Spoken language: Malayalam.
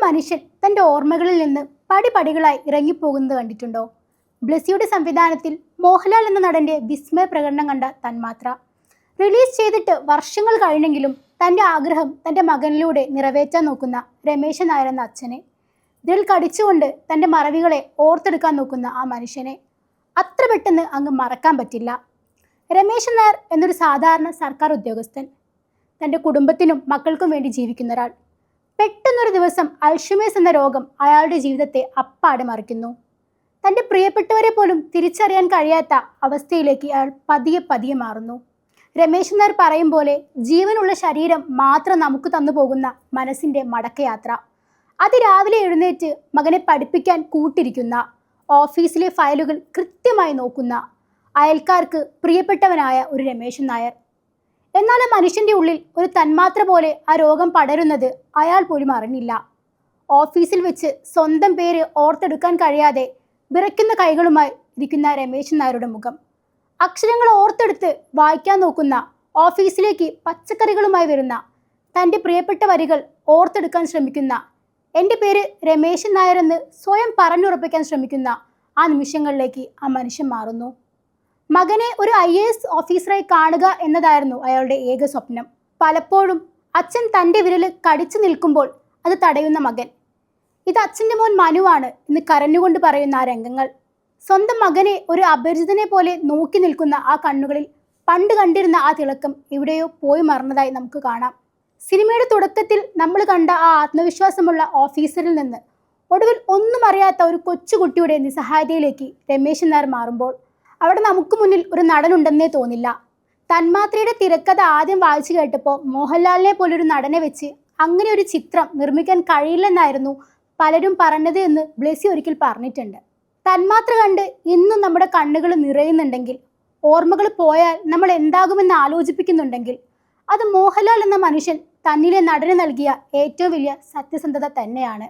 മനുഷ്യൻ തൻ്റെ ഓർമ്മകളിൽ നിന്ന് പടിപടികളായി ഇറങ്ങിപ്പോകുന്നത് കണ്ടിട്ടുണ്ടോ? ബ്ലെസ്സിയുടെ സംവിധാനത്തിൽ മോഹൻലാൽ എന്ന നടന്റെ വിസ്മയ പ്രകടനം കണ്ട തന്മാത്ര റിലീസ് ചെയ്തിട്ട് വർഷങ്ങൾ കഴിഞ്ഞെങ്കിലും തൻ്റെ ആഗ്രഹം തൻ്റെ മകനിലൂടെ നിറവേറ്റാൻ നോക്കുന്ന രമേശൻ നായർ എന്ന അച്ഛനെ, ഇതിൽ കടിച്ചുകൊണ്ട് തൻ്റെ മറവികളെ ഓർത്തെടുക്കാൻ നോക്കുന്ന ആ മനുഷ്യനെ അത്ര പെട്ടെന്ന് അങ്ങ് മറക്കാൻ പറ്റില്ല. രമേശൻ നായർ എന്നൊരു സാധാരണ സർക്കാർ ഉദ്യോഗസ്ഥൻ, തൻ്റെ കുടുംബത്തിനും മക്കൾക്കും വേണ്ടി ജീവിക്കുന്ന ഒരാൾ. പെട്ടെന്നൊരു ദിവസം അൽഷിമേഴ്സ് എന്ന രോഗം അയാളുടെ ജീവിതത്തെ അപ്പാടെ മറിക്കുന്നു. തൻ്റെ പ്രിയപ്പെട്ടവരെ പോലും തിരിച്ചറിയാൻ കഴിയാത്ത അവസ്ഥയിലേക്ക് അയാൾ പതിയെ പതിയെ മാറുന്നു. രമേശൻ നായർ പറയും പോലെ ജീവനുള്ള ശരീരം മാത്രം നമുക്ക് തന്നു പോകുന്ന മനസ്സിൻ്റെ മടക്കയാത്ര. അതിരാവിലെ എഴുന്നേറ്റ് മകനെ പഠിപ്പിക്കാൻ കൂട്ടിരിക്കുന്ന, ഓഫീസിലെ ഫയലുകൾ കൃത്യമായി നോക്കുന്ന, അയൽക്കാർക്ക് പ്രിയപ്പെട്ടവനായ ഒരു രമേശൻ നായർ. എന്നാൽ ആ മനുഷ്യൻ്റെ ഉള്ളിൽ ഒരു തന്മാത്ര പോലെ ആ രോഗം പടരുന്നത് അയാൾ പോലും അറിഞ്ഞില്ല. ഓഫീസിൽ വെച്ച് സ്വന്തം പേര് ഓർത്തെടുക്കാൻ കഴിയാതെ വിറയ്ക്കുന്ന കൈകളുമായി ഇരിക്കുന്ന രമേശൻ നായരുടെ മുഖം, അക്ഷരങ്ങൾ ഓർത്തെടുത്ത് വായിക്കാൻ നോക്കുന്ന, ഓഫീസിലേക്ക് പച്ചക്കറികളുമായി വരുന്ന, തൻ്റെ പ്രിയപ്പെട്ട വരികൾ ഓർത്തെടുക്കാൻ ശ്രമിക്കുന്ന, എൻ്റെ പേര് രമേശൻ നായർ എന്ന് സ്വയം പറഞ്ഞുറപ്പിക്കാൻ ശ്രമിക്കുന്ന ആ നിമിഷങ്ങളിലേക്ക് ആ മനുഷ്യൻ മാറുന്നു. മകനെ ഒരു IAS ഓഫീസറായി കാണുക എന്നതായിരുന്നു അയാളുടെ ഏക സ്വപ്നം. പലപ്പോഴും അച്ഛൻ തൻ്റെ വിരൽ കടിച്ചു നിൽക്കുമ്പോൾ അത് തടയുന്ന മകൻ, ഇത് അച്ഛൻ്റെ മോൻ മനുവാണ് എന്ന് കരഞ്ഞുകൊണ്ട് പറയുന്ന ആ രംഗങ്ങൾ, സ്വന്തം മകനെ ഒരു അപരിചിതനെ പോലെ നോക്കി നിൽക്കുന്ന ആ കണ്ണുകളിൽ പണ്ട് കണ്ടിരുന്ന ആ തിളക്കം എവിടെയോ പോയി മറന്നതായി നമുക്ക് കാണാം. സിനിമയുടെ തുടക്കത്തിൽ നമ്മൾ കണ്ട ആ ആത്മവിശ്വാസമുള്ള ഓഫീസറിൽ നിന്ന് ഒടുവിൽ ഒന്നും അറിയാത്ത ഒരു കൊച്ചുകുട്ടിയുടെ നിസ്സഹായതയിലേക്ക് രമേശൻ നായർ മാറുമ്പോൾ അവിടെ നമുക്ക് മുന്നിൽ ഒരു നടനുണ്ടെന്നേ തോന്നില്ല. തന്മാത്രയുടെ തിരക്കഥ ആദ്യം വായിച്ചു കേട്ടപ്പോൾ മോഹൻലാലിനെ പോലൊരു നടനെ വെച്ച് അങ്ങനെ ഒരു ചിത്രം നിർമ്മിക്കാൻ കഴിയില്ലെന്നായിരുന്നു പലരും പറഞ്ഞത് എന്ന് ബ്ലെസ്സി ഒരിക്കൽ പറഞ്ഞിട്ടുണ്ട്. തന്മാത്ര കണ്ട് ഇന്നും നമ്മുടെ കണ്ണുകൾ നിറയുന്നുണ്ടെങ്കിൽ, ഓർമ്മകൾ പോയാൽ നമ്മൾ എന്താകുമെന്ന് ആലോചിപ്പിക്കുന്നുണ്ടെങ്കിൽ, അത് മോഹൻലാൽ എന്ന മനുഷ്യൻ തന്നിലെ നടന് നൽകിയ ഏറ്റവും വലിയ സത്യസന്ധത തന്നെയാണ്.